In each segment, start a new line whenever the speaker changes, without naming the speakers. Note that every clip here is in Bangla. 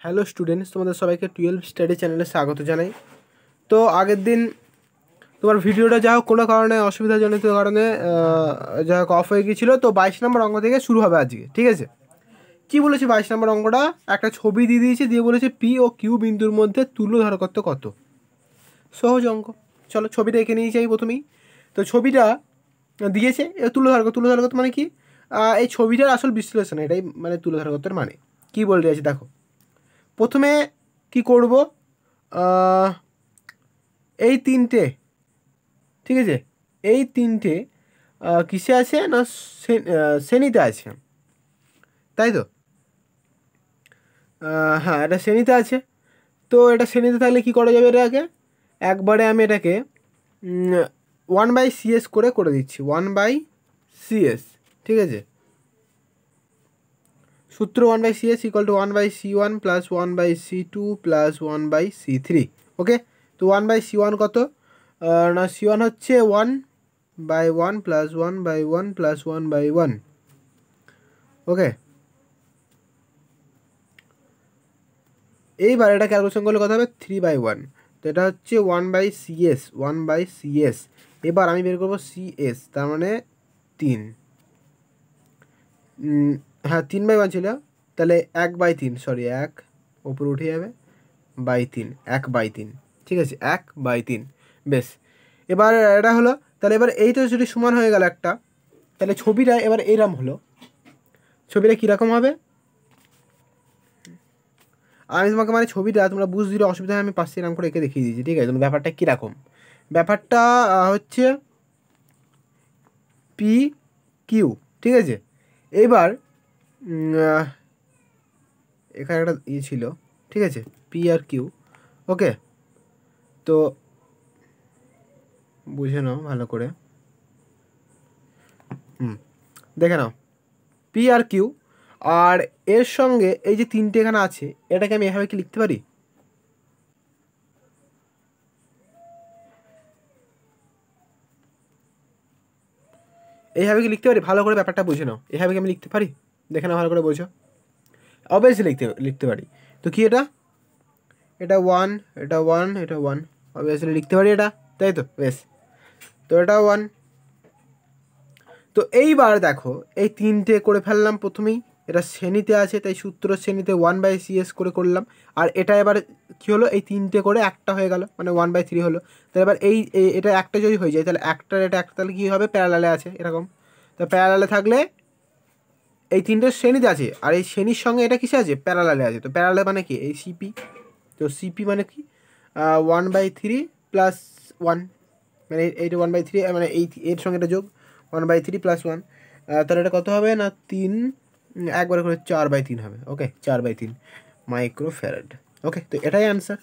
হ্যালো স্টুডেন্টস, তোমাদের সবাইকে 12 স্টাডি চ্যানেলে স্বাগত জানাই। তো আগের দিন তোমার ভিডিওটা যা হোক কোনো কারণে অসুবিধাজনিত কারণে যা হোক অফ হয়ে গিয়েছিলো। তো 22 নম্বর অঙ্ক থেকে শুরু হবে আজকে, ঠিক আছে? কি বলেছে 22 নম্বর অঙ্কটা? একটা ছবি দিয়ে দিয়েছে, দিয়ে বলেছে পি ও কিউ বিন্দুর মধ্যে তুল্য ধারকত্ব কত। সহজ অঙ্ক। চলো ছবিটা এঁকে নিয়ে যাই প্রথমেই। তো ছবিটা দিয়েছে তুল্য ধারকত্ব মানে কি? এই ছবিটার আসল বিশ্লেষণ, এটাই মানে তুল্য ধারকত্বের মানে কি বলে দিয়েছে দেখো। প্রথমে কি করব, এই তিনটে, ঠিক আছে, এই তিনটে কিসে আছে না শ্রেণীতে আছে, তাই তো? হ্যাঁ, এটা শ্রেণীতে আছে। তো এটা শ্রেণীতে থাকলে কি করা যাবে? এটাকে একবারে আমি এটাকে 1/CS করে দিচ্ছি, 1/CS, ঠিক আছে? সূত্র 1/CS equal to 1/C1 plus 1/C2 plus 1/C3। ওকে, তো 1/C1 কত না? C1 হচ্ছে 1/1 প্লাস 1/1 প্লাস 1/1। ওকে, এইবার এটা ক্যালকুলেশন করলে কত হবে? 3/1। তো এটা হচ্ছে 1/CS। এবার আমি বের করবো CS, তার মানে 3। হ্যাঁ, 3/1 ছিল, তাহলে 1/3, সরি 1 ওপরে উঠে যাবে, 3/3, 1/3, ঠিক আছে, 1/3। বেশ, এবার এটা হলো। তাহলে এবার এইটা যদি সমান হয়ে গেল একটা, তাহলে ছবিটা এবার এইরকম হলো। ছবিটা কীরকম হবে? আমি তোমাকে মানে ছবিটা তোমরা বুঝ দিলে অসুবিধা হয়, আমি পাশে এরকম করে এঁকে দেখিয়ে দিয়েছি, ঠিক আছে? তোমার ব্যাপারটা কীরকম? ব্যাপারটা হচ্ছে পি কিউ, ঠিক আছে? এইবার এখানে একটা ছিল, ঠিক আছে, পি আর কিউ। ওকে, তো বুঝে নাও ভালো করে, দেখে নাও পি আর কিউ, আর এর সঙ্গে এই যে তিনটে এখানে আছে, এটাকে আমি এভাবে কি লিখতে পারি? এইভাবে কি লিখতে পারি? ভালো করে ব্যাপারটা বুঝে নাও, এভাবে কি আমি লিখতে পারি? দেখে নাও ভালো করে বোঝো। অবভিয়াসলি লিখতে পারি। তো কি এটা 1, এটা 1, এটা 1, অবভিয়াসলি লিখতে পারি এটা, তাই তো? বেশ, তো এটা 1। তো এইবার দেখো এই তিনটে করে ফেললাম প্রথমেই, এটা শ্রেণীতে আছে তাই সূত্র শ্রেণীতে 1/CS করে করলাম। আর এটা এবার কী হলো? এই তিনটে করে একটা হয়ে গেল, মানে 1/3 হলো। তাহলে এবার এটা একটা যদি হয়ে যায়, তাহলে একটার এটা একটা, তাহলে কী হবে? প্যারালালে আছে এরকম। তো প্যারালালে থাকলে এই তিনটে শ্রেণীতে আছে, আর এই শ্রেণীর সঙ্গে এটা কিসে আছে? প্যারালালে আছে। তো প্যারালালে মানে কি? এই সিপি। তো সিপি মানে কি? 1/3 প্লাস 1, মানে এইটা 1/3, মানে এর সঙ্গে এটা যোগ 1/3 প্লাস 1, তাহলে এটা কত হবে না? 3, একবারে করে 4/3 হবে। ওকে, 4/3 মাইক্রোফ্যারাড। ওকে, তো এটাই অ্যান্সার।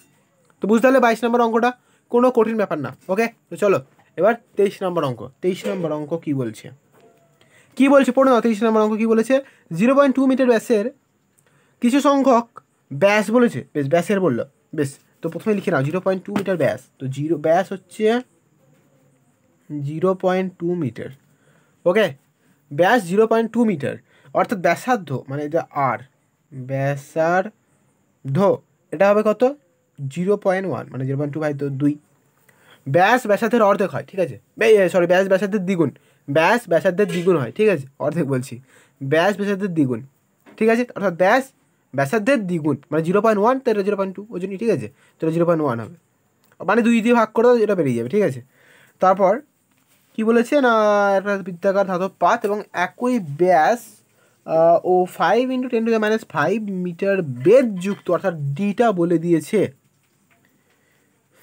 তো বুঝতে পারলে 22 নম্বর অঙ্কটা কোনো কঠিন ব্যাপার না। ওকে, তো চলো এবার 23 নম্বর অঙ্ক। 23 নম্বর অঙ্ক কী বলছে? কী বলছে পড়ে নাও। 23 নম্বর অঙ্ক কী বলেছে? 0.2 মিটার ব্যাসের কিছু সংখ্যক ব্যাস বলেছে। বেশ, ব্যাসের বললো। বেশ, তো প্রথমে লিখে নাও 0.2 মিটার ব্যাস। তো ব্যাস হচ্ছে 0.2 মিটার। ওকে, ব্যাস 0.2 মিটার, অর্থাৎ ব্যাসার্ধ মানে এটা আর, ব্যাসার্ধ এটা হবে কত? 0.1, মানে 0.2/2। ব্যাস ব্যাসার্ধের অর্ধেক হয়, ঠিক আছে? সরি, ব্যাস ব্যাসার্ধের দ্বিগুণ। ব্যাস ব্যাসার্ধের দ্বিগুণ হয়, ঠিক আছে? অর্ধেক বলছি, ব্যাস ব্যাসার্ধের দ্বিগুণ, ঠিক আছে? অর্থাৎ ব্যাস ব্যাসার্ধের দ্বিগুণ মানে 0.1, তো এটা 0.2 ওই জন্যই, ঠিক আছে? তো এটা 0.1 হবে, মানে 2 দিয়ে ভাগ করে এটা বেরিয়ে যাবে, ঠিক আছে? তারপর কি বলেছে না? একটা বৃত্তাকার ধাতব পাত এবং একই ব্যাস ও 5 × 10⁻5 মিটার বেধযুক্ত, অর্থাৎ ডিটা বলে দিয়েছে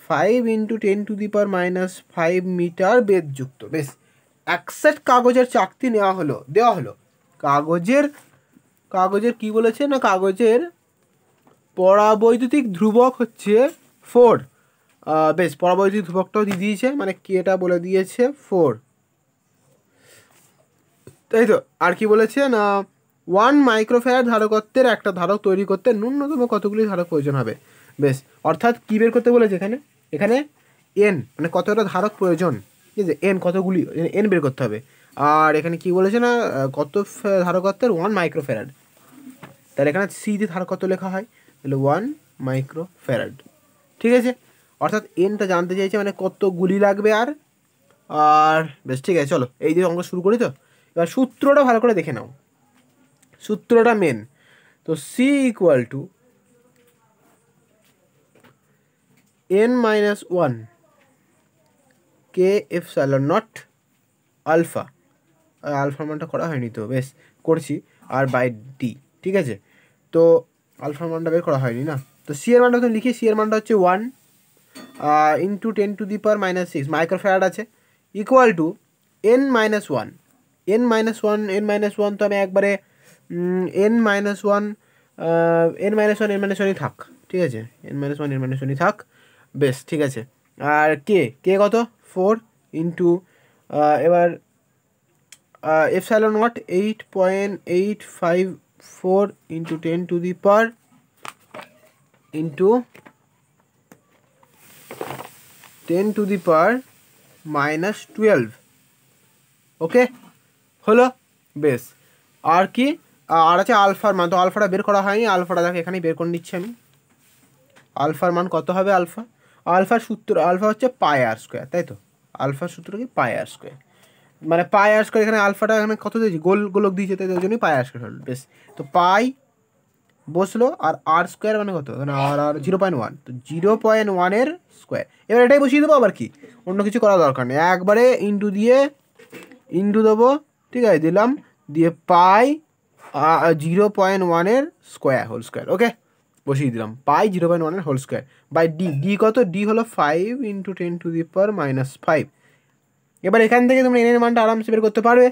5 × 10⁻5 মিটার বেধযুক্ত। বেশ, এক সেট কাগজের চাকতি দেওয়া হলো। কাগজের কি বলেছে না? কাগজের পরাবৈদ্যুতিক ধ্রুবক হচ্ছে 4। বেশ, পরাবৈদ্যুতিক ধ্রুবকটাও দিয়ে দিয়েছে, মানে কি এটা বলে দিয়েছে 4, তাই তো? আর কি বলেছে না? 1 মাইক্রোফ্যারাড ধারকত্বের একটা ধারক তৈরি করতে ন্যূনতম কতগুলি ধারক প্রয়োজন হবে। বেশ, অর্থাৎ কী বের করতে বলেছে এখানে এন, মানে কতটা ধারক প্রয়োজন, ঠিক আছে? এন কতগুলি, এন বের করতে হবে। আর এখানে কি বলেছে না? কত ধারকত্বের? 1 মাইক্রোফ্যারাড। তাহলে এখানে সি দিয়ে ধারকত্ব লেখা হয়, তাহলে 1 মাইক্রোফ্যারাড। ঠিক আছে, অর্থাৎ এনটা জানতে চাইছে মানে কত গুলি লাগবে। আর আর বেশ ঠিক আছে, চলো এই যে অঙ্ক শুরু করি। তো এবার সূত্রটা ভালো করে দেখে নাও, সূত্রটা মেন। তো সি ইকুয়াল টু n-1 কে এপসাইলন নট আলফা, আলফার মানটা করা হয়নি তো, বেশ করছি, আর বাই ডি। ঠিক আছে, তো আলফার মানটা বের করা হয়নি না, তো সি এর মানটা তো লিখি। সি এর মানটা হচ্ছে 1 ইন্টু 10⁻⁻⁶ মাইক্রোফ্যারাড আছে, ইকুয়াল টু n-1। n-1 তো আমি একবারে n-1 থাক। ঠিক আছে, n-1 থাক, বেশ ঠিক আছে। আর কে কত 4 ইন্টু এবার এপসাইলন নট 8.854 ইন্টু 10⁻⁻12। ওকে, হলো, বেশ। আর কি, আর আছে আলফার মান। তো আলফাটা বের করা হয়নি, আলফাটা দেখো এখানেই বের করে নিচ্ছি আমি। আলফার মান কত হবে? আলফার সূত্র, আলফা হচ্ছে পাই আর স্কোয়ার, তাই তো? আলফার সূত্র কি? পাই আর স্কোয়ার, মানে পাই আর স্কোয়ার। এখানে আলফাটা এখানে কত দিয়েছি? গোলক দিয়েছে, তাই ওই জন্যই পাই আর স্কোয়ার হলো, বেশ। তো পাই বসলো, আর আর স্কোয়ার মানে কত? এখানে আর 0.1, তো 0.1 স্কোয়ার। এবার এটাই বসিয়ে দেবো, আবার কি অন্য কিছু করার দরকার নেই, একবারে ইন্টু দেবো। ঠিক আছে, দিলাম, দিয়ে পাই 0.1 স্কোয়ার হোল স্কোয়ার। ওকে, বসিয়ে দিলাম পাই 0.1 হোল স্কোয়ার বাই ডি কত? ডি হলো 5 ইন্টু 10⁻⁻5। এবার এখান থেকে তোমরা এনের মানটা আরামসে বের করতে পারবে।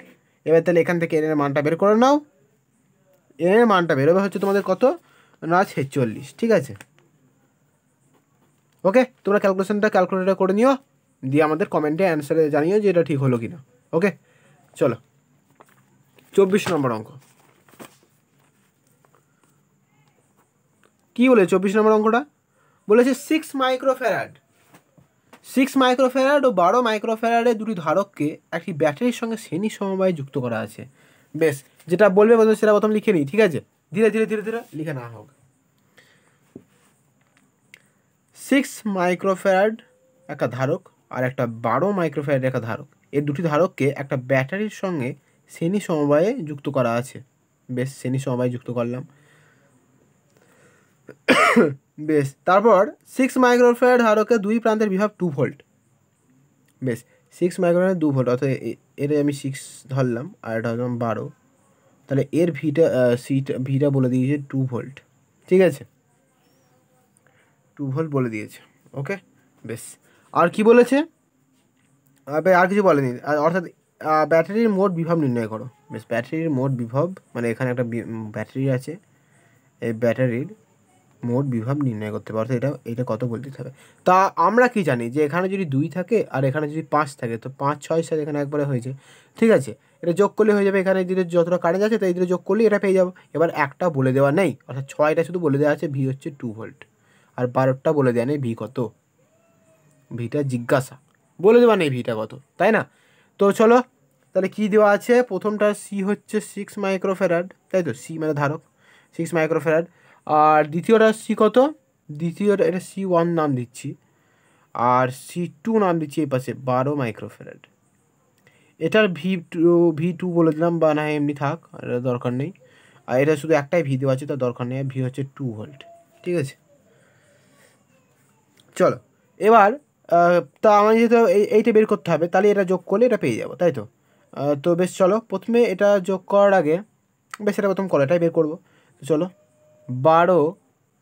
এবার তাহলে এখান থেকে এনের মানটা বের করে নাও। এনের মানটা বেরোবে হচ্ছে তোমাদের কত না 46। ঠিক আছে, ওকে, তোমরা ক্যালকুলেটর করে নিও, দিয়ে আমাদের কমেন্টে অ্যান্সারে জানিও যে এটা ঠিক হলো কিনা। ওকে, চলো 24 নম্বর অঙ্ক। কি বলে 24 নম্বর অঙ্কটা? বলেছে 6 মাইক্রোফ্যারাড ও 12 মাইক্রোফ্যারাডের দুটি ধারককে একটি ব্যাটারির সঙ্গে শ্রেণী সমবায়ে যুক্ত করা আছে। বেশ, যেটা বলবে সেটা প্রথম লিখে নিই। ঠিক আছে, ধীরে ধীরে লিখে না হোক। 6 মাইক্রোফ্যারাড একটা ধারক আর একটা 12 মাইক্রোফ্যারাড একটা ধারক, এর দুটি ধারককে একটা ব্যাটারির সঙ্গে শ্রেণী সমবায়ে যুক্ত করা আছে। বেশ, শ্রেণী সমবায়ে যুক্ত করলাম, বেশ। তারপর 6 মাইক্রোফ্যারাড ধারকের দুই প্রান্তের বিভব 2 ভোল্ট। বেশ, 6 মাইক্রোফ্যারাড 2 ভোল্ট, অর্থাৎ এর আমি 6 ধরলাম আর এটা ধরলাম 12, তাহলে এর ভিটা বলে দিয়েছে 2 ভোল্ট। ঠিক আছে, 2 ভোল্ট বলে দিয়েছে। ওকে, বেশ। আর কি বলেছে? আর কিছু বলেনি, অর্থাৎ ব্যাটারির মোট বিভব নির্ণয় করো। বেশ, ব্যাটারির মোট বিভব মানে এখানে একটা ব্যাটারি আছে, এই ব্যাটারির মোট বিভব নির্ণয় করতে হবে, অর্থাৎ এটা কত বলতে হবে। তা আমরা কি জানি যে এখানে যদি 2 থাকে আর এখানে যদি 5 থাকে, তো 5 6 7 এখানে একবারে হয়েছে। ঠিক আছে, এটা যোগ করলে হয়ে যাবে, এখানে যদি যতটা কারেন্ট আছে তাই যোগ করলে এটা পেয়ে যাবো। এবার একটা বলে দেওয়া নেই, অর্থাৎ 6টা শুধু বলে দেওয়া আছে ভি হচ্ছে 2 ভোল্ট, আর 12টা বলে দেওয়া নেই ভি কত। ভিটা জিজ্ঞাসা বলে দেওয়া নেই ভিটা কত, তাই না? তো চলো তাহলে কি দেওয়া আছে, প্রথমটা সি হচ্ছে 6 মাইক্রোফ্যারাড, তাই তো? সি মানে ধারক 6 মাইক্রোফ্যারাড, আর দ্বিতীয়টা সি কত? দ্বিতীয়টা এটা C1 নাম দিচ্ছি, আর C2 নাম দিচ্ছি এই পাশে 12 মাইক্রোফ্যারাড। এটার ভি টু বলে দিলাম, বা না এমনি থাক, এটা দরকার নেই। আর এটা শুধু একটাই ভি দেওয়া আছে, তার দরকার নেই, ভি হচ্ছে 2 ভোল্ট। ঠিক আছে, চলো এবার তা আমার যেহেতু এইটা বের করতে হবে, তাহলে এটা যোগ করলে এটা পেয়ে যাবো, তাই তো? তো বেশ, চলো প্রথমে এটা যোগ করার আগে বেশ এটা প্রথম করো, এটাই বের করবো। তো চলো 12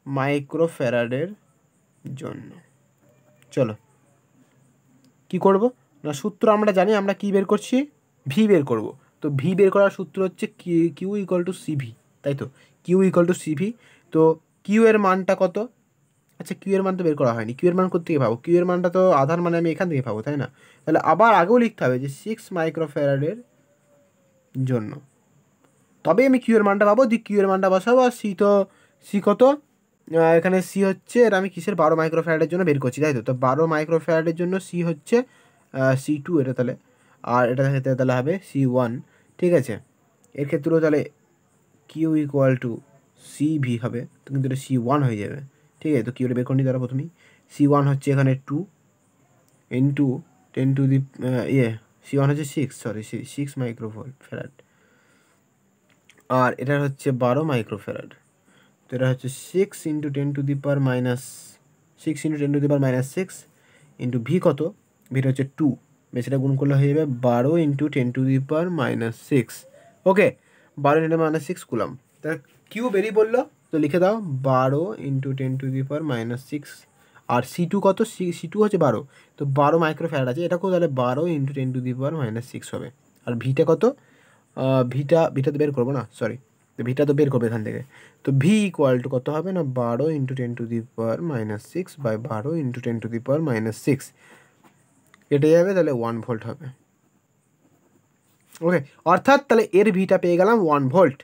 মাইক্রোফ্যারাডের জন্য চলো কি করব না, সূত্র আমরা জানি, আমরা কি বের করছি? ভি বের করব। তো ভি বের করার সূত্র হচ্ছে কিউ ইকুয়াল টু সিভি, তাই তো? Q equal to CV. তো কিউ এর মানটা কত? আচ্ছা, কিউ এর মান তো বের করা হয়নি, কিউ এর মান কোথা থেকে পাবো? কিউ এর মানটা তো আধার মানে আমি এখান থেকে পাবো, তাই না? তাহলে আবার আগেও লিখতে হবে যে 6 মাইক্রোফ্যারাডের জন্য, তবে আমি কিউ এর মানটা পাবো। দি কিউ এর মানটা বসাবো, আর সি কত? এখানে সি হচ্ছে, এটা আমি কিসের 12 মাইক্রোফ্যারাডের জন্য বের করছি, তাই তো? তো 12 মাইক্রোফ্যারাডের জন্য সি হচ্ছে C2 এটা তাহলে, আর এটা ক্ষেত্রে তাহলে হবে C1। ঠিক আছে, এর ক্ষেত্রেও তাহলে কিউ ইকুয়াল টু CV হবে, তো কিন্তু এটা C1 হয়ে যাবে। ঠিক আছে, তো কী করে বের করে নিই তারা প্রথমেই? C1 হচ্ছে এখানে 2 ইন্টু 10 টু দি C1 হচ্ছে 6 মাইক্রোফ্যারাড, আর এটা হচ্ছে 12 মাইক্রোফ্যারাড। তো এটা হচ্ছে 6 into 10 to the power minus 6 into 10 to the power minus 6 into V কত? ভিটা হচ্ছে 2, বেশ এটা গুণ করলে হয়ে যাবে 12 into 10 to the power minus 6। Okay, 12 into minus 6 coulomb. তা কিউ বেরিয়ে বললো, তো লিখে দাও 12 into 10 to the power minus 6। আর C2 কত? C2 হচ্ছে 12, তো 12 মাইক্রোফ্যারাড আছে, এটাকেও তাহলে 12 into 10 to the power minus 6 হবে। আর ভিটা কত? ভিটা তো বের করবো না, সরি, তো ভিটা তো বের করবে এখান থেকে। তো ভি ইকুয়াল টু কত হবে না 12 into 10 to the power minus 6 by 12 into 10 to the power minus 6, কেটে যাবে, তাহলে 1 ভোল্ট হবে। ওকে, অর্থাৎ তাহলে এর ভিটা পেয়ে গেলাম 1 ভোল্ট,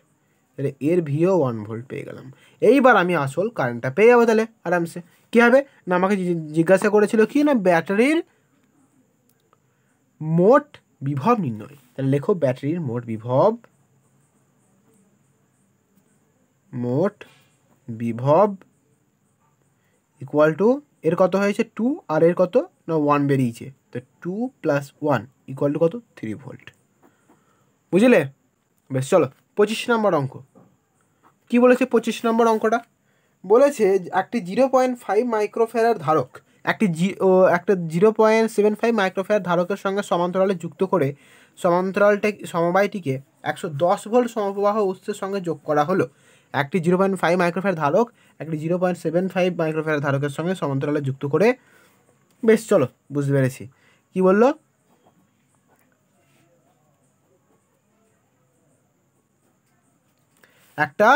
তাহলে এর ভিও 1 ভোল্ট পেয়ে গেলাম। এইবার আমি আসল কারেন্টটা পেয়ে যাবো তাহলে আরামসে। কী হবে না, আমাকে জিজ্ঞাসা করেছিল কি না ব্যাটারির মোট বিভব নির্ণয়, তাহলে লেখো ব্যাটারির মোট বিভব ইকুয়াল টু, এর কত হয়েছে 2 আর এর কত না 1 বেরিয়েছে, তো 2 + 1 ইকুয়াল টু কত? 3 ভোল্ট। বুঝলে? বেশ, চলো 25 নম্বর অঙ্ক। কি বলেছে 25 নম্বর অঙ্কটা? বলেছে একটি 0.5 মাইক্রোফ্যারাড ধারক একটা 0.75 মাইক্রোফ্যারাড ধারকের সঙ্গে সমান্তরালে যুক্ত করে সমবায়টিকে 110 ভোল্ট সমপ্রবাহ উৎসের সঙ্গে যোগ করা হলো। একটি 0.5 মাইক্রোফ্যারাড ধারক একটি 0.75 মাইক্রোফ্যারাড ধারকের সঙ্গে সমান্তরালে যুক্ত করে, বেশ চলো বুঝতে পেরেছি। কি বললো? একটা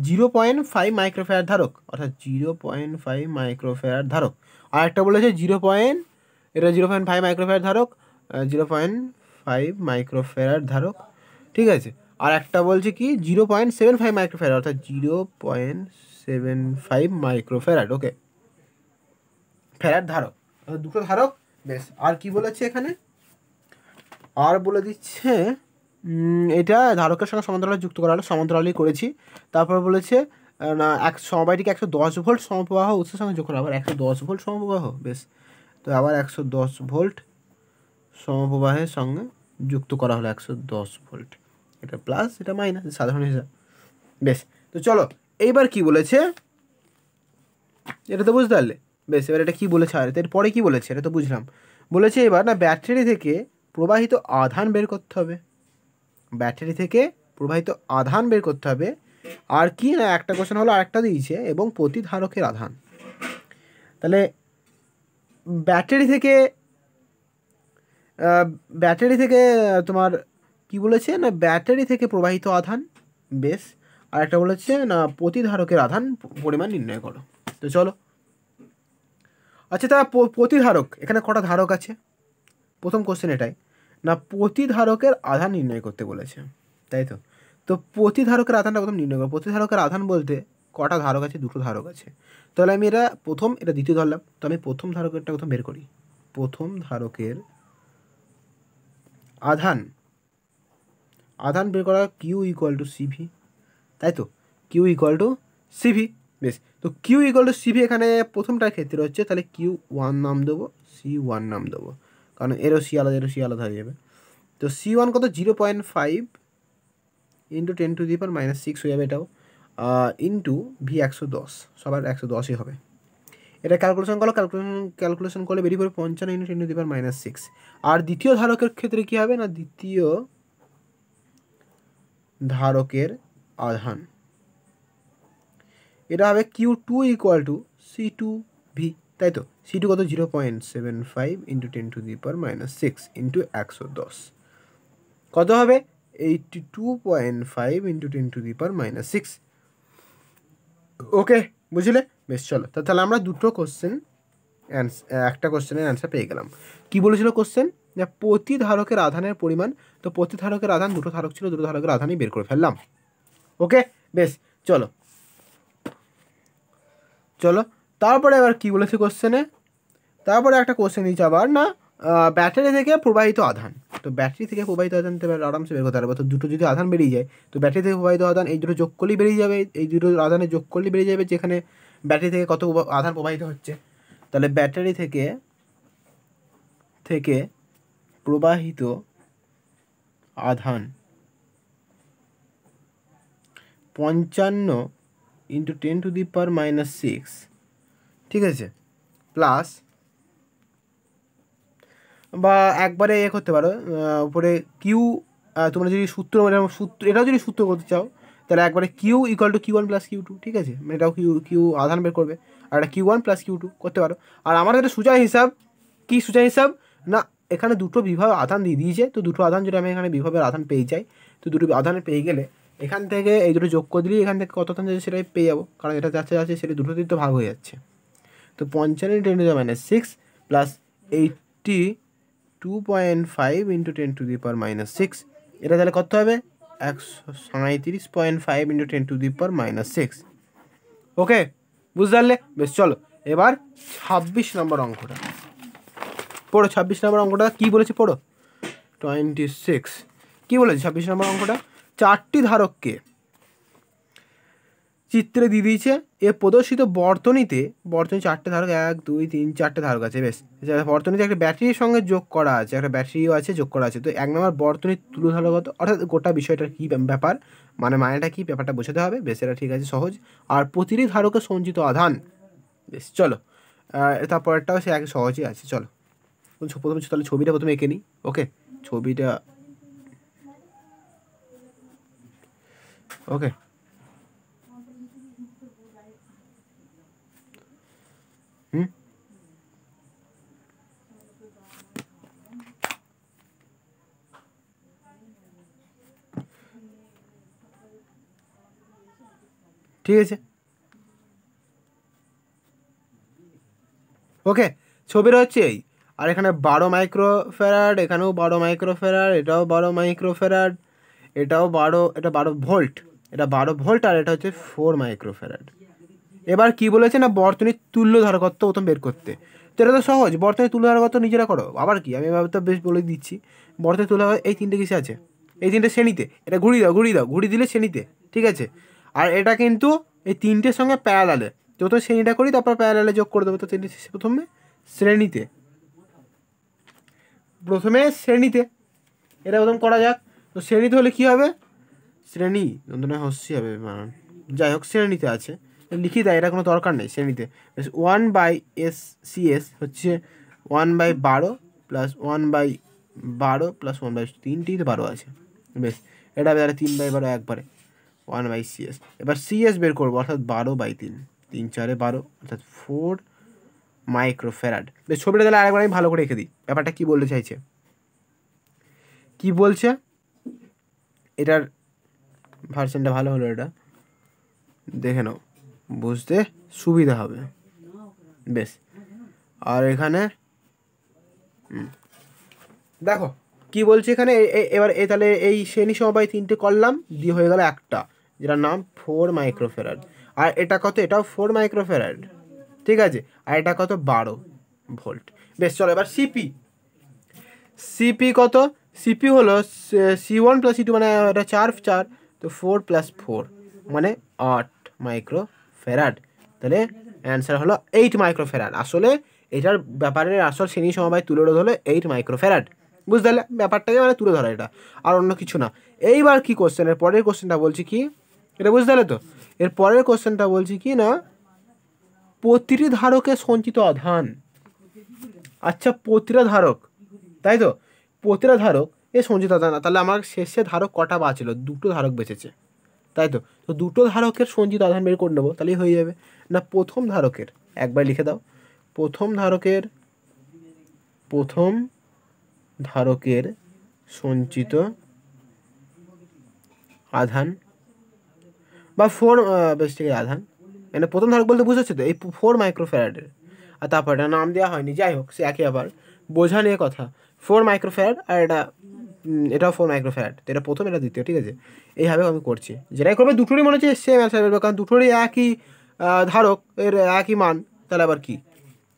0.5 মাইক্রোফ্যারাড ধারক, অর্থাৎ 0.5 মাইক্রোফ্যারাড ধারক, আর একটা বলেছে 0.5 মাইক্রোফ্যারাড ধারক, 0.5 মাইক্রোফ্যারাড ধারক, ঠিক আছে। আর একটা বলছে কি 0.75 মাইক্রোফ্যারাড, অর্থাৎ 0.75 মাইক্রোফ্যারাড। ওকে, ফ্যারাড ধারক, দুটো ধারক। বেশ, আর কি বলেছে এখানে? আর বলে দিচ্ছে এটা ধারকের সঙ্গে সমান্তরালে যুক্ত করা হলো, সমান্তরালই করেছি। তারপর বলেছে না সমবায়টিকে 110 ভোল্ট সমপ্রবাহ উৎসের সঙ্গে যোগ করা, আবার 110 ভোল্ট সমপ্রবাহ, বেশ, তো আবার 110 ভোল্ট সমপ্রবাহের সঙ্গে যুক্ত করা হলো 110 ভোল্ট, এটা প্লাস এটা মাইনাস, সাধারণ হিসাব। বেশ, তো চলো এইবার কি বলেছে এটা তো বুঝতে পারলে। বেশ, এবার এটা কী বলেছে, আর এরপরে কী বলেছে এটা তো বুঝলাম। বলেছে এবার না ব্যাটারি থেকে প্রবাহিত আধান বের করতে হবে, ব্যাটারি থেকে প্রবাহিত আধান বের করতে হবে। আর কি না একটা কোশ্চেন হলো, আরেকটা দিয়েছে এবং প্রতিধারকের আধান। তাহলে ব্যাটারি থেকে তোমার কি বলেছে না ব্যাটারি থেকে প্রবাহিত আধান, বেশ, আর একটা বলেছে না প্রতিধারকের আধান পরিমাণ নির্ণয় করো। তো চলো, আচ্ছা তা প্রতিধারক, এখানে কটা ধারক আছে? প্রথম কোশ্চেন এটাই না, প্রতিধারকের আধান নির্ণয় করতে বলেছে, তাই তো। তো প্রতিধারকের আধানটা প্রথম নির্ণয় করো। প্রতিধারকের আধান বলতে কটা ধারক আছে? দুটো ধারক আছে। তাহলে আমি এটা প্রথম, এটা দ্বিতীয় ধরলাম, তো আমি প্রথম ধারকেরটা প্রথম বের করি। প্রথম ধারকের আধান বের করা কিউ ইকুয়াল টু সিভি, তাই তো, কিউ ইকুয়াল টু সিভি। বেশ, তো কিউ ইকুয়াল টু সিভি এখানে প্রথমটার ক্ষেত্রে হচ্ছে, তাহলে Q1 নাম দেবো, C1 নাম দেবো, কারণ এরও সি আলাদা হয়ে যাবে। তো C1 কত? 0.5 into 10 to the power minus 6 হয়ে যাবে এটাও, ইন্টু ভি 110, সবার 110ই হবে। এটা ক্যালকুলেশন করলে বেরিয়ে পড়বে 55 into 10 to the power minus 6। আর দ্বিতীয় ধারকের ক্ষেত্রে কী হবে না, দ্বিতীয় ধারকের আধান এটা হবে Q2 ইকুয়াল টু C2V, তাই তো। C2 কত? 0.75 into 10 to the power minus 6 into 110, কত হবে? 82.5 into 10 to the power minus 6। ওকে, বুঝলে? বেশ, চলো তাহলে আমরা দুটো কোশ্চেন একটা কোশ্চেনের অ্যান্সার পেয়ে গেলাম। কি বলেছিল কোশ্চেন? না প্রতি ধারকের আধানের পরিমাণ, তো প্রতি ধারকের আধান, দুটো ধারক ছিল, দুটো ধারকের আধানই বের করে ফেললাম। ওকে, বেশ, চলো তারপরে এবার কি বলেছে কোশ্চেনে? তারপরে একটা কোশ্চেন দিচ্ছে আবার না ব্যাটারি থেকে প্রবাহিত আধান। তো তো ব্যাটারি থেকে প্রবাহিত আধান আরামসে বের করতে পারবো। তো দুটো যদি আধান বেরিয়ে যায় তো ব্যাটারি থেকে প্রবাহিত আধান এই দুটো যোগ করলেই বেরিয়ে যাবে, এই দুটো আধানের যোগ করলেই বেরিয়ে যাবে যেখানে ব্যাটারি থেকে কত আধান প্রবাহিত হচ্ছে। তাহলে ব্যাটারি থেকে প্রবাহিত আধান 55 × 10⁻⁶, ঠিক আছে, প্লাস বা একবারে করতে পারো উপরে কিউ, তোমরা যদি সূত্র এটাও যদি সূত্র করতে চাও তাহলে একবারে কিউ = Q1 + Q2, ঠিক আছে, এটাও কিউ আধান বের করবে আর এটা Q1 + Q2 করতে পারো। আর আমার এটা সোজা হিসাব, কি সোজা হিসাব না, এখানে দুটো বিভব আধান দিয়ে দিয়েছে, তো দুটো আধান যদি আমি এখানে বিভবের আধান পেয়ে যাই, তো দুটো আধান পেয়ে গেলে এখান থেকে এই দুটো যোগ করে দিলেই এখান থেকে কত আধান যাচ্ছে সেটাই পেয়ে যাবো, কারণ এটা যাচ্ছে সেটা দুটো দিক তো ভাগ হয়ে যাচ্ছে। তো 55 × 10⁻⁶ প্লাস 82.5 × 10⁻⁶, এটা তাহলে কত হবে 137.5 × 10⁻⁶। ওকে, বুঝতে পারলে? বেশ, চলো এবার 26 নম্বর অঙ্কটা পড়ো। 26 নম্বর অঙ্কটা কী বলেছে পড়ো। 26 কী বলেছে 26 নম্বর অঙ্কটা? 4টি ধারককে চিত্রে দিয়ে দিয়েছে, এ প্রদর্শিত বর্তনীতে 4টে ধারক 1 2 3 4টে ধারক আছে। বেশ, বর্তনীতে একটা ব্যাটারির সঙ্গে যোগ করা আছে, একটা ব্যাটারিও আছে যোগ করা আছে। তো 1 নম্বর বর্তনীর তুল্যধারকত, অর্থাৎ গোটা বিষয়টার কী ব্যাপার, মানেটা কী ব্যাপারটা বোঝাতে হবে। বেশ, এটা ঠিক আছে, সহজ। আর প্রতিটি ধারকের সঞ্চিত আধান। বেশ, চলো তারপরটাও সে একই সহজই আছে। চলো প্রথমে তাহলে ছবিটা প্রথমে এঁকে নিই। ওকে, ছবিটা ওকে, ঠিক আছে, ওকে। ছবিটা হচ্ছে এই, আর এখানে 12 মাইক্রোফ্যারাড, এখানেও 12 মাইক্রোফ্যারাড, এটাও 12 মাইক্রোফ্যারাড, এটাও 12, এটা 12 ভোল্ট, এটা 12 ভোল্ট, আর এটা হচ্ছে 4 মাইক্রোফ্যারাড। এবার কি বলেছে না, বর্তনীর তুল্য ধারকত্ব প্রথম বের করতে। তো এটা তো সহজ, বর্তনীর তুল্য ধারকত্ব নিজেরা করো। আবার কি, আমি এবার তো বেশ বলে দিচ্ছি। বর্তনীর তুল্য এই তিনটে কিসে আছে, এই তিনটে শ্রেণীতে, এটা ঘুরিয়ে দিলে শ্রেণীতে, ঠিক আছে। আর এটা কিন্তু এই তিনটের সঙ্গে প্যারালালে, যত শ্রেণীটা করি তারপর প্যারালালে যোগ করে দেবো। তো প্রথমে শ্রেণীতে এটা প্রথম করা যাক। তো শ্রেণীতে হলে কি হবে, শ্রেণী হস্যি হবে, যাই হোক শ্রেণীতে আছে, লিখি দেয়, এটা কোনো দরকার নেই। শ্রেণীতে 1/CS হচ্ছে 1/12 + 1/12 + 1/, তিনটেই তো 12 আছে। বেশ, এটা এবারে 3/12 একবারে 1/CS। এবার CS বের করবো, অর্থাৎ 12/3, 3 4 12, অর্থাৎ 4 মাইক্রোফ্যারাড। বেশ, ছবিটা তাহলে আরেকবার আমি ভালো করে রেখে দিই। ব্যাপারটা কী বলতে চাইছে, কি বলছে, এটার ভার্সনটা ভালো হলো, এটা দেখে নাও, বুঝতে সুবিধা হবে। বেশ, আর এখানে দেখো কি বলছে এখানে, এবার তাহলে এই শ্রেণী সমবায় 3টে করলাম, দিয়ে হয়ে গেল একটা, যেটার নাম 4 মাইক্রোফ্যারাড। আর এটা কত, এটাও 4 মাইক্রোফ্যারাড, ঠিক আছে। আর এটা কত, 12 ভোল্ট। বেশ, চলো এবার সিপি কত, সিপি হলো C1 + C2, মানে এটা 4 4, তো 4 + 4 মানে 8 মাইক্রোফ্যারাড। তাহলে অ্যান্সার হলো 8 মাইক্রোফ্যারাড। আসলে এটার ব্যাপারে আসল শ্রেণী সমবায় তুলে ধরলে 8 মাইক্রোফ্যারাড। বুঝতে পারলে ব্যাপারটাকে, মানে তুলে ধরা এটা, আর অন্য কিছু না। এইবার কি কোশ্চেন, এর পরের কোশ্চেনটা বলছি কি, এটা বুঝতে পারলে তো? এর পরের কোশ্চেনটা বলছি কি না, প্রতিটি ধারকের সঞ্চিত আধান। আচ্ছা, প্রতিটা ধারক, তাই তো, প্রতিটা ধারক এ সঞ্চিত আধান। তাহলে আমার শেষে ধারক কটা বাঁচলো, দুটো ধারক বেঁচেছে, তাই তো। তো দুটো ধারকের সঞ্চিত আধান বের করে নেবো, তাহলেই হয়ে যাবে। না, প্রথম ধারকের, একবার লিখে দাও, প্রথম ধারকের সঞ্চিত আধান বা 4, বেশ ঠিক আছে, আধান, মানে প্রথম ধারক বলতে বুঝেছো তো, এই 4 মাইক্রোফ্যারাডের। আর তারপর এটা নাম দেওয়া হয়নি, যাই হোক সে একই, আবার বোঝা নিয়ে কথা। 4 মাইক্রোফ্যারাড, আর এটাও 4 মাইক্রোফ্যারাড। তো এটা প্রথম, এটা দ্বিতীয়, ঠিক আছে। এইভাবে আমি করছি, যেটাই করবে দুটোরই মনে হচ্ছে সেম অ্যান্সার বেরোবে, কারণ দুটোরই একই ধারক, এর একই মান। তাহলে আবার কি,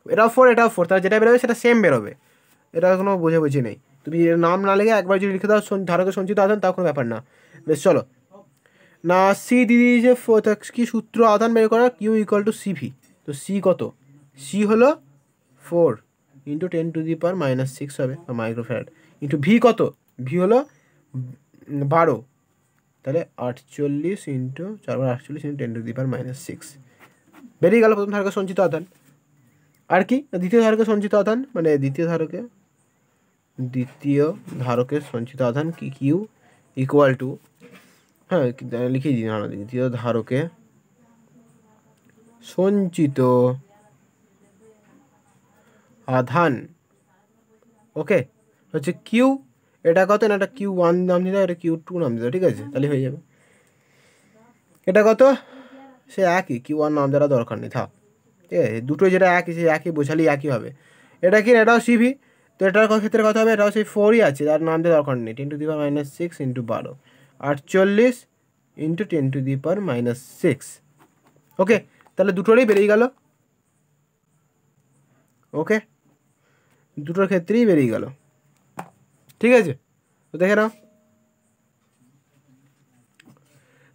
এটাও 4 এটাও 4, তাহলে যেটা বেরোবে সেটা সেম বেরোবে, এটা কোনো বুঝি নেই। তুমি নাম না লেগে একবার যদি লিখে দাও ধারকের সঞ্চিত আধান, তাও কোনো ব্যাপার না। বেশ চলো না, সি দিয়ে দিয়েছে কি সূত্র আধান বের করা, কিউ ইকুয়াল টু সিভি। তো সি কত, সি হলো 4 ইন্টু 10⁻⁻6 হবে মাইক্রোফ্যারাড, ইন্টু ভি কত, ভি হলো 12, তাহলে 48 ইন্টু 4/48 ইন্টু 10⁻⁻6 বেরিয়ে গেল প্রথম ধারকের সঞ্চিত আধান। আর কি দ্বিতীয় ধারকের সঞ্চিত আধান, মানে দ্বিতীয় ধারকের সঞ্চিত আধান কি, কিউ ইকুয়াল টু, হ্যাঁ লিখিয়ে দিন আমরা, দ্বিতীয় ধারকে সঞ্চিত আধান, ওকে, হচ্ছে কিউ, এটা কত না, এটা Q1 নাম দিতে, এটা Q2 নাম দিতে, ঠিক আছে, তাহলে হয়ে যাবে। এটা কত, সে একই, Q1 নাম দেওয়ার দরকার নেই, থাক, ঠিক আছে, দুটো যেটা একই, সে একই বোঝালেই একই হবে। এটা কি, এটাও সিভি, তো এটার ক্ষেত্রে কথা হবে, এটাও সেই 4ই আছে, তার নাম দেওয়ার দরকার নেই, 10⁻⁻6 ইন্টু 12, 48 ইন্টু 10⁻⁻6, ওকে, তাহলে দুটোরই বেরিয়ে গেল, ওকে, দুটোর ক্ষেত্রেই বেরিয়ে গেল, ঠিক আছে, তো দেখে নাও,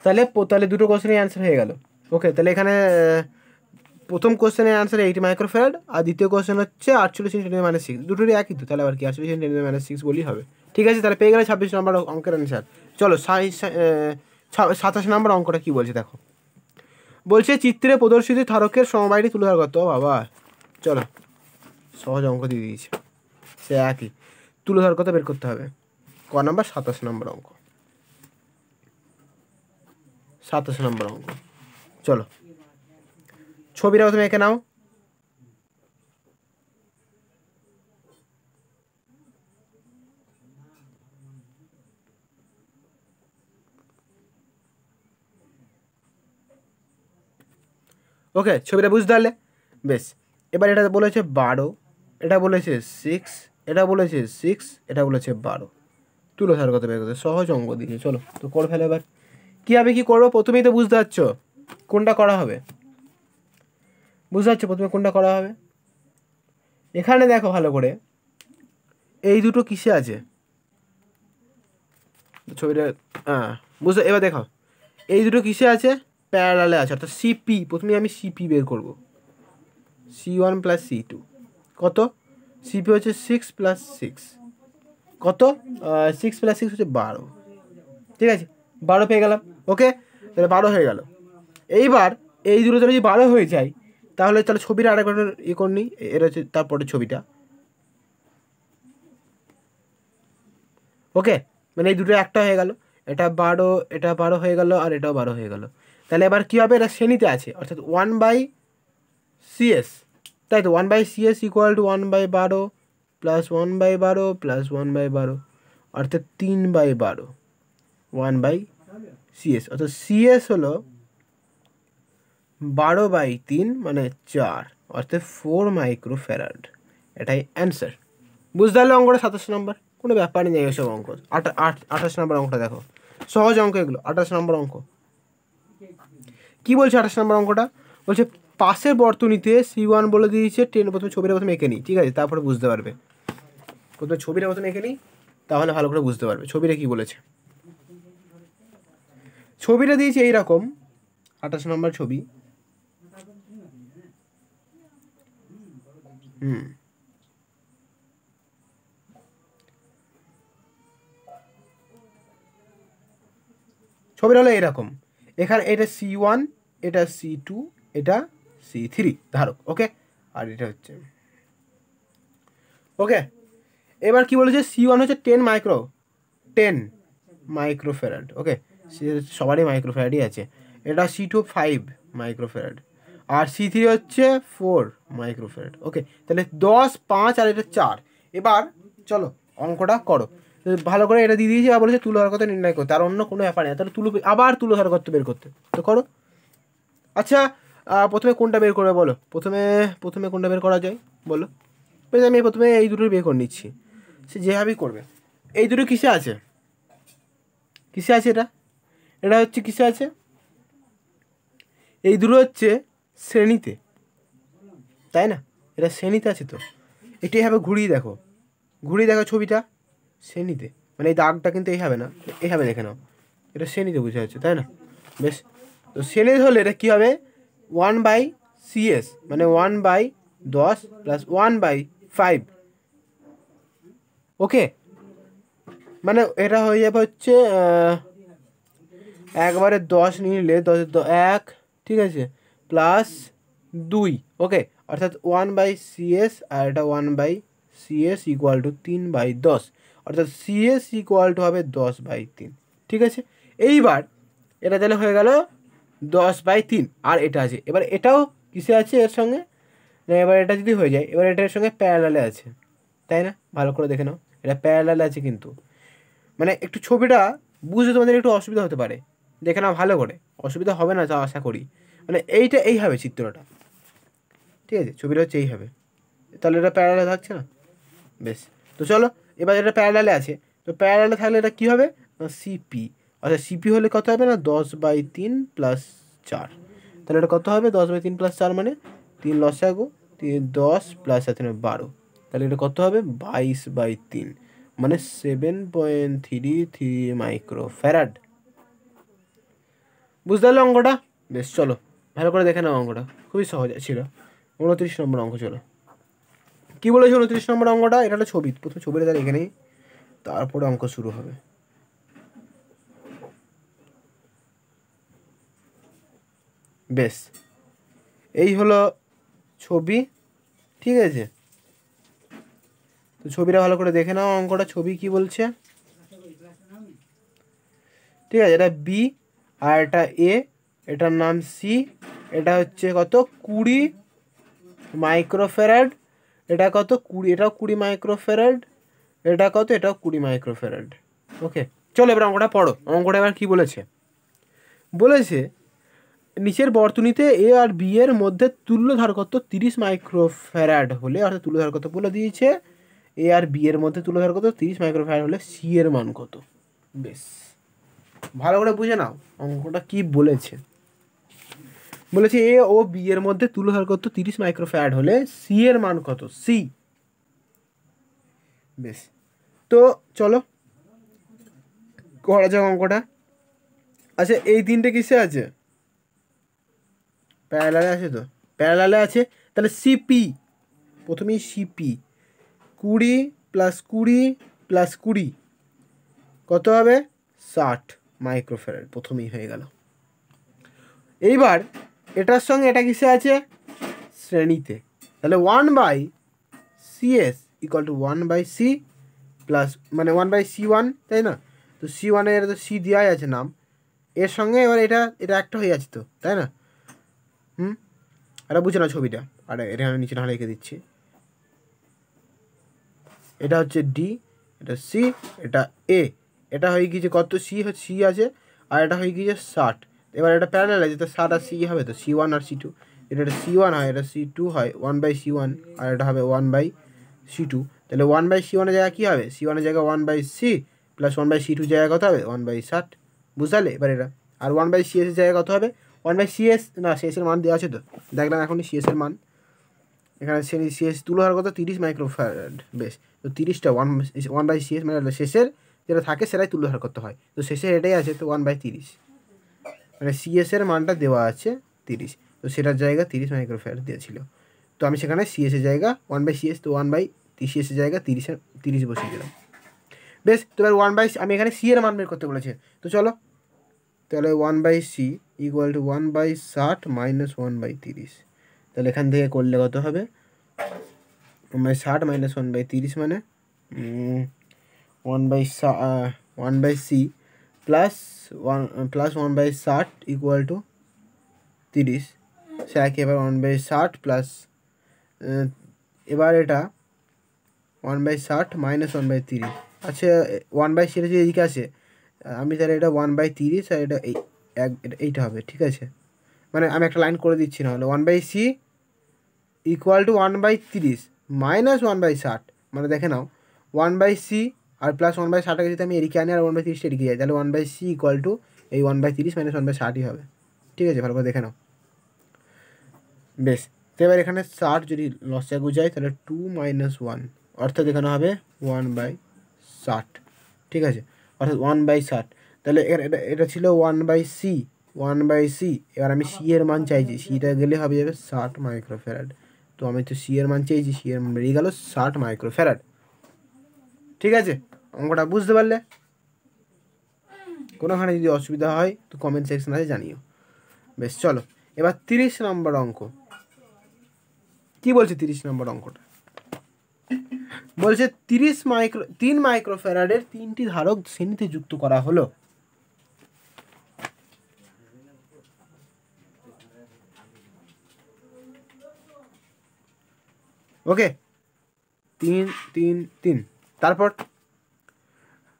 তাহলে দুটো কোশ্চেনের অ্যান্সার হয়ে গেল, ওকে। তাহলে এখানে প্রথম কোশ্চেনের অ্যান্সার 80 মাইক্রোফ্যারাড, আর দ্বিতীয় কোশ্চেন হচ্ছে 48 × 10⁻⁶, দুটোরই একই তো, তাহলে আবার কি 48 × 10⁻⁶ বলেই হবে, ঠিক আছে। তাহলে পেয়ে গেলে 26 নম্বর অঙ্কের অ্যান্সার। চলো 27 নম্বর অঙ্কটা কি বলছে দেখো, বলছে চিত্রে প্রদর্শিত ধারকের সমবায়টি তুলে ধরা করতে, বাবা চলো সহজ অঙ্ক দিয়ে দিয়েছে, সে একই, তুলে ধরার কথা বের করতে হবে। ক নাম্বার, 27 নম্বর অঙ্ক, 27 নম্বর অঙ্ক। চলো ছবিটা প্রথমে এঁকে নাও, ওকে, ছবিটা বুঝতে পারলে, বেশ। এবার এটা বলেছে 12, এটা বলেছে 6, এটা বলেছে 6, এটা বলেছে 12, তুলে ধরার কথা বের করতে, সহজ অঙ্ক দিয়েছে, চলো তো করে ফেলে। এবার কীভাবে কী করবো, প্রথমেই তো বুঝতে পারছো কোনটা করা হবে, বুঝতে পারছো প্রথমে কোনটা করা হবে। এখানে দেখো ভালো করে, এই দুটো কিসে আছে ছবিটা, হ্যাঁ বুঝতে, এবার দেখো এই দুটো কিসে আছে, প্যারালালে আছে, অর্থাৎ সিপি, প্রথমে আমি সিপি বের করব, C1 + C2 কত, সিপি হচ্ছে 6 + 6 কত, 6 + 6 হচ্ছে 12, ঠিক আছে, 12 পেয়ে গেলাম, ওকে, তাহলে 12 হয়ে গেল। এইবার এই দুটো যদি 12 হয়ে যায়, তাহলে ছবিটা আরেকবার ইয়ে করে নিই, এটা হচ্ছে তারপরে ছবিটা, ওকে, মানে এই দুটো একটা হয়ে গেল, এটা 12, এটা 12 হয়ে গেল, আর এটাও 12 হয়ে গেল। তাহলে এবার কী হবে, এটা শ্রেণীতে আছে, অর্থাৎ 1/CS, তাই তো 1/CS ইকুয়াল টু 1/12 + 1/12 + 1/12, অর্থাৎ 3/12, 1/CS, অর্থাৎ CS হলো 12/3 মানে 4, অর্থাৎ 4 মাইক্রোফ্যারাড, এটাই অ্যান্সার। বুঝতে পারলে অঙ্কটা 27 নম্বর, কোনো ব্যাপারই নেই ওসব অঙ্ক। 28 নম্বর অঙ্কটা দেখো, সহজ অঙ্ক এগুলো। 28 নম্বর অঙ্ক কি বলছে, 28 নম্বর অঙ্কটা বলছে পাশের বর্তনীতে C1 বলে দিয়েছে 10, প্রথমে ছবিটা প্রথমে এঁকে নিই, ঠিক আছে, তারপরে বুঝতে পারবে, প্রথমে ছবিটা প্রথমে এঁকে নিই, তাহলে ভালো করে বুঝতে পারবে ছবিটা কি বলেছে। ছবিটা দিয়েছে এইরকম, 28 নম্বর ছবি, ছবিটা হলো এরকম, এখানে এটা C1, এটা C2, এটা C3 ধারক, ওকে, আর এটা হচ্ছে, ওকে। এবার কি বলেছে, C1 হচ্ছে 10 মাইক্রোফ্যারাড, ওকে, সবারই মাইক্রোফ্যারাডই আছে। এটা C2 5 মাইক্রোফ্যারাড, আর C3 হচ্ছে 4 মাইক্রোফ্যারাড, ওকে। তাহলে 10, 5 আর এটা 4। এবার চলো অঙ্কটা করো ভালো করে, এটা দিয়ে দিয়েছি, আর বলেছে তুলো ধরার কথা নির্ণয় করতে, আর অন্য কোনো ব্যাপার নেই, তাহলে আবার তুলো ধরার কথা বের করতে, তো করো। আচ্ছা প্রথমে কোনটা বের করবে বলো, প্রথমে কোনটা বের করা যায় বলো, বেশ আমি প্রথমে এই দুটোই বের করে নিচ্ছি, সে যেভাবেই করবে। এই দুটো কিসে আছে, কিসে আছে, এটা হচ্ছে কিসে আছে, এই দুটো হচ্ছে শ্রেণীতে, তাই না, এটা শ্রেণীতে আছে, তো এটাই হবে, ঘুরিয়ে দেখো ছবিটা, শ্রেণীতে, মানে এই দাগটা কিন্তু এইভাবে না, এইভাবে দেখে নাও, এটা শ্রেণীতে বোঝা যাচ্ছে, তাই না? বেশ, তো শ্রেণীতে হলে এটা কী হবে, 1/CS, মানে 1/10 প্লাস 1/5। ওকে, মানে এটা হয়ে যাবে হচ্ছে একবারে 10 নিলে 10 1, ঠিক আছে, প্লাস 2, ওকে, অর্থাৎ 1/CS, আর এটা 1/CS ইকুয়াল টু 3/10, অর্থাৎ CS ইকুয়াল টু হবে 10/3, ঠিক আছে। এইবার এটা তাহলে হয়ে গেল 10/3, আর এটা আছে, এবার এটাও কিসে আছে এর সঙ্গে, না এবার এটা যদি হয়ে যায়, এবার এটার সঙ্গে প্যারালালে আছে, তাই না? ভালো করে দেখে নাও, এটা প্যারালালে আছে কিন্তু, মানে একটু ছবিটা বুঝতে তোমাদের একটু অসুবিধা হতে পারে, দেখে নাও ভালো করে, অসুবিধা হবে না যা আশা করি, মানে এইটা এই হবে চিত্রটা, ঠিক আছে, ছবিটা হচ্ছে এই হবে, তাহলে এটা প্যারালালে থাকছে না? বেশ, তো চলো এবার এটা প্যারালালে আছে, তো প্যারালালে থাকলে এটা কী হবে, সিপি, আচ্ছা সিপি হলে কত হবে না 10/3 প্লাস 4, তাহলে এটা কত হবে 10/3 প্লাস 4 মানে 3 লসাগু, 10 প্লাস 12, তাহলে এটা কত হবে 22/3, মানে 7.33 মাইক্রোফ্যারাড। বুঝতে পারলে অঙ্কটা? বেশ, চলো ভালো করে দেখে নাও, অঙ্কটা খুবই সহজ ছিল, 29 নম্বর অঙ্ক। চলো কী বলেছে 29 নম্বর অঙ্কটা, এটা একটা ছবি, প্রথম ছবিটা তার এখানেই, তারপরে অঙ্ক শুরু হবে। বেশ, এই হলো ছবি, ঠিক আছে, তো ছবিটা ভালো করে দেখে নাও, অঙ্কটা ছবি কি বলছে, ঠিক আছে, এটা বি, আর এটা এ, এটার নাম সি, এটা হচ্ছে কত 20 মাইক্রোফ্যারাড, এটা কত 20, এটাও 20 মাইক্রোফ্যারাড, এটা কত, এটাও 20 মাইক্রোফ্যারাড। ওকে, চলো এবার অঙ্কটা পড়ো, অঙ্কটা এবার কী বলেছে, বলেছে নিচের বর্তনীতে এ আর বি এর মধ্যে তুল্য ধারকত্ব 30 মাইক্রোফ্যারাড হলে, অর্থাৎ তুল্য ধারকত্ব বলে দিয়েছে, এ আর বি এর মধ্যে তুল্য ধারকত্ব 30 মাইক্রোফ্যারাড হলে সি এর মান কত। বেশ, ভালো করে বুঝে নাও অঙ্কটা কি বলেছে, বলেছে এ ও বি এর মধ্যে তুল্য ধারকত্ব 30 মাইক্রোফ্যারাড হলে সি এর মান কত, সি। বেশ, তো চলো করা যাক অঙ্কটা। আচ্ছা এই তিনটে কিসে আছে, প্যারালালে আছে, তো প্যারালালে আছে, তাহলে সিপি, প্রথমেই সিপি 20 প্লাস 20 প্লাস 20 কত হবে 60 মাইক্রোফ্যারাড, প্রথমেই হয়ে গেল। এইবার এটার সঙ্গে এটা কিসে আছে, শ্রেণীতে, তাহলে 1/CS equal to 1/C plus, মানে 1/C1, তাই না? তো C1 এর তো সি দেওয়াই আছে নাম, এর সঙ্গে এবার এটা এটা একটা হয়ে যাচ্ছে তো, তাই না? এটা বুঝে না ছবিটা, আর এটা আমি নিচে না রেখে দিচ্ছি, এটা হচ্ছে ডি, এটা সি, এটা এ, এটা হয়ে গিয়েছে কত, সি হচ্ছে সি আছে, আর এটা হয়ে গিয়েছে 60, এবার এটা প্যারালাল আছে, তো 60 আর সি হবে, তো C1 আর C2, এটা C1 হয়, এটা C2 হয় 1/C1, আর এটা হবে 1/C2, তাহলে 1/C1 এর জায়গায় কী হবে, C1 এর জায়গায় 1/C প্লাস 1/C2 জায়গায় কত হবে 1/60, বুঝলে এবার এটা, আর 1/CS এর জায়গায় কত হবে 1/CS, না CS এর মান দেওয়া আছে তো, দেখলাম এখনই CS এর মান, এখানে CS তুলো হওয়ার কথা 30 মাইক্রোফ্যারাড। বেশ, তো 30টা 1/CS মানে শেষের যেটা থাকে সেটাই তুলো ধার করতে হয়, তো শেষে এটাই আছে, তো 1/30, মানে CS এর মানটা দেওয়া আছে 30, তো সেটার জায়গা 30 মাইক্রোফ্যারাড দিয়েছিল, তো আমি সেখানে CS এর জায়গা 1/CS, তো 1/CS এর জায়গা 30 বসিয়ে দিলাম। বেশ, তো এবার আমি এখানে সি এর মান বের করতে বলেছে, তো চলো তাহলে 1/C ইকুয়াল টু 1/60 মাইনাস 1/30, তাহলে এখান থেকে করলে কত হবে 1/60 মাইনাস 1/30 মানে 1/C প্লাস 1/60 ইকুয়াল টু 30, সে একই, এবার 1/60 প্লাস, এবার এটা 1/60 মাইনাস 1/30, আচ্ছা 1/C যদি এদিকে আসে, আমি তাহলে এটা 1/30 আর এটা এইটা হবে, ঠিক আছে, মানে আমি একটা লাইন করে দিচ্ছি, না হলে 1/C ইকুয়াল টু 1/30 মাইনাস 1/60, মানে দেখে নাও 1/C আর প্লাস 1/60 যদি আমি এদিকে আনি আর 1/30 এদিকে যাই, তাহলে 1/C ইকুয়াল টু এই 1/30 মাইনাস 1/60ই হবে, ঠিক আছে, ভালো করে দেখে নাও। বেশ, তো এবার এখানে 60 যদি লসাগু যায় তাহলে 2 - 1, অর্থাৎ এখানে হবে 1/60, 60, ঠিক আছে, অর্থাৎ 1/60। তাহলে এটা ছিল 1/c, 1/c। এবার আমি সি এর মান চাইছি, সিটা গেলে হবে যাবে 60 মাইক্রোফ্যারাড। তো আমি তো সি এর মান চেয়েছি, সি এর মান বেরিয়ে গেল 60 মাইক্রোফ্যারাড। ঠিক আছে, অঙ্কটা বুঝতে পারলে? কোনোখানে যদি অসুবিধা হয় তো কমেন্ট সেকশন আছে জানিও। বেশ, চলো এবার 30 নম্বর অঙ্ক। কি বলছে 30 নম্বর অঙ্কটা? বলছে 3 মাইক্রোফ্যারাডের 3টি ধারক শ্রেণীতে যুক্ত করা হলো। ওকে, 3 3 3। তারপর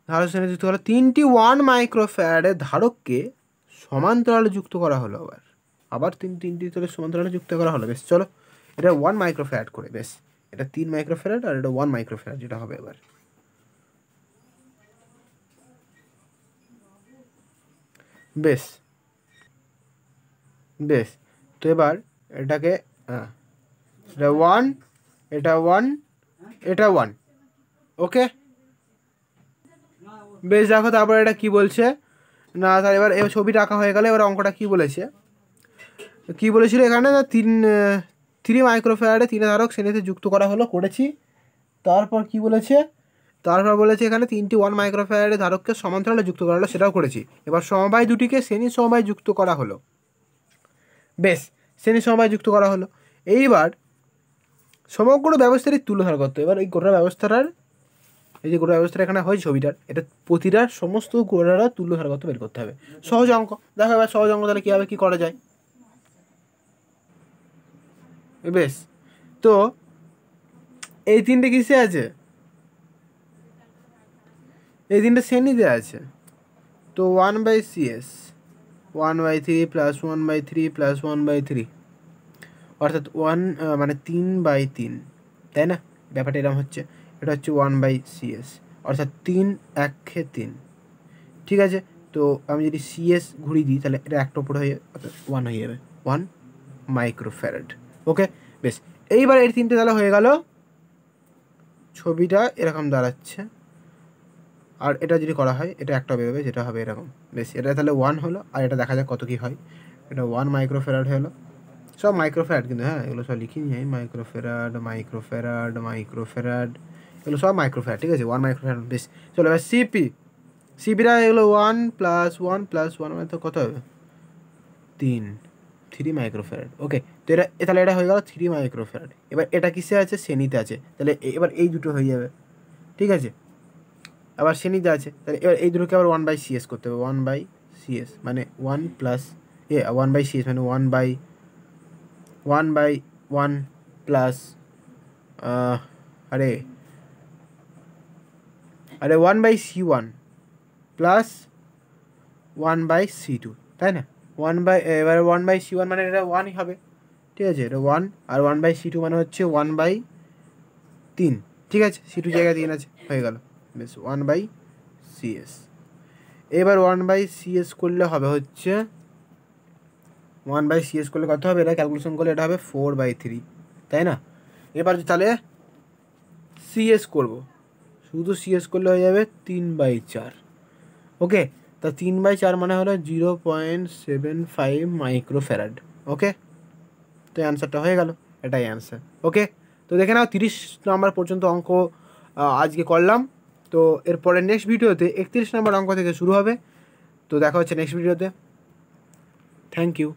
ধারক শ্রেণীতে যুক্ত হলো 3টি 1 মাইক্রোফ্যারাডের ধারককে সমান্তরালে যুক্ত করা হলো। আবার তিনটি তোলে সমান্তরালে যুক্ত করা হলো। বেশ, চলো এটা 1 মাইক্রোফ্যারাড করে। বেশ, এটা 3 মাইক্রোফ্যারাড আর এটা 1 মাইক্রোফ্যারাড যেটা হবে এবার। বেশ বেশ, তো এবার এটাকে এটা 1, এটা 1, এটা 1। ওকে, বেশ, দেখো তারপর এটা কি বলছে না, তাহলে এবার ছবিটা আঁকা হয়ে গেলে এবার অঙ্কটা কি বলেছে, কি বলেছিল এখানে না, 3 মাইক্রোফ্যারাডে 3 ধারক শ্রেণীতে যুক্ত করা হলো, করেছি। তারপর কি বলেছে, তারপর বলেছে এখানে 3টি 1 মাইক্রোফ্যারাডে ধারককে সমান্তরালে যুক্ত করা হলো, সেটাও করেছি। এবার সমবায় দুটিকে শ্রেণী সমবায় যুক্ত করা হলো। বেশ, শ্রেণী সমবায় যুক্ত করা হলো। এইবার সমগ্র ব্যবস্থারই তুলনা করতে। এবার এই গোটা ব্যবস্থাটার, এই যে গোটা ব্যবস্থাটা এখানে হয় ছবিটার, এটা প্রতিটার সমস্ত গোড়াটা তুল্য ধারকত্ব বের করতে হবে। সহজ অঙ্ক। দেখো এবার সহজ অঙ্ক তাহলে কীভাবে কী করা যায়। বেশ, তো এই 3টে কিসে আছে, এই 3টে শ্রেণীতে আছে। তো 1/CS 1/3 + 1/3 + 1/3, অর্থাৎ 1 মানে 3/3, তাই না? ব্যাপারটা এরকম হচ্ছে। এটা হচ্ছে 1/CS, অর্থাৎ 3 1 3। ঠিক আছে, তো আমি যদি CS ঘুরিয়ে দিই তাহলে এটা একটা উপরে হয়ে 1 হয়ে যাবে, 1 মাইক্রোফ্যারাড। ওকে, বেশ, এইবার এই 3টে তাহলে হয়ে গেল। ছবিটা এরকম দাঁড়াচ্ছে, আর এটা যদি করা হয় এটা একটা বেরোবে, যেটা হবে এরকম। বেশ, এটা তাহলে 1 হলো, আর এটা দেখা যাক কত কী হয়। এটা 1 মাইক্রোফ্যারাড হলো, সব মাইক্রোফ্যারাড কিন্তু, হ্যাঁ এগুলো সব লিখিনি আমি, মাইক্রোফ্যারাড মাইক্রোফ্যারাড মাইক্রোফ্যারাড, এগুলো সব মাইক্রোফ্যারাড। ঠিক আছে, 1 মাইক্রোফ্যারাড। বেশ, চলো এবার সিপিটা এগুলো 1 + 1 + 1 মানে তো কত হবে, 3 মাইক্রোফ্যারাড। ওকে, তো এটা তাহলে এটা হয়ে গেল 3 মাইক্রোফ্যারাড। এবার এটা কিসে আছে, শ্রেণীতে আছে, তাহলে এবার এই দুটো হয়ে যাবে। ঠিক আছে, আবার শ্রেণীতে আছে, তাহলে এবার এই দুটোকে আবার 1/CS করতে হবে। 1/CS মানে 1 + 1/CS মানে 1/1 প্লাস আরে 1/C1 প্লাস 1/C2, তাই না? এবার 1/C1 মানে এটা 1ই হবে। ঠিক আছে, এটা 1, আর 1/C2 মানে হচ্ছে 1/3। ঠিক আছে, C2 জায়গায় 3 আছে, হয়ে গেল। বেশ, 1/CS। এবার 1/CS করলে হবে হচ্ছে 1/CS করলে কত হবে, এটা ক্যালকুলেশন করলে এটা হবে 4/3, তাই না? এবার তাহলে CS করব, শুধু CS করলে হয়ে যাবে 3/4। ওকে, তা 3/4 মানে হলো 0.75 মাইক্রোফ্যারাড। ওকে, তো অ্যান্সারটা হয়ে গেল, এটাই অ্যান্সার। ওকে, তো দেখে নাও 30 নম্বর পর্যন্ত অঙ্ক আজকে করলাম। তো এরপরে নেক্সট ভিডিওতে 31 নম্বর অঙ্ক থেকে শুরু হবে। তো দেখা হচ্ছে নেক্সট ভিডিওতে। Thank you.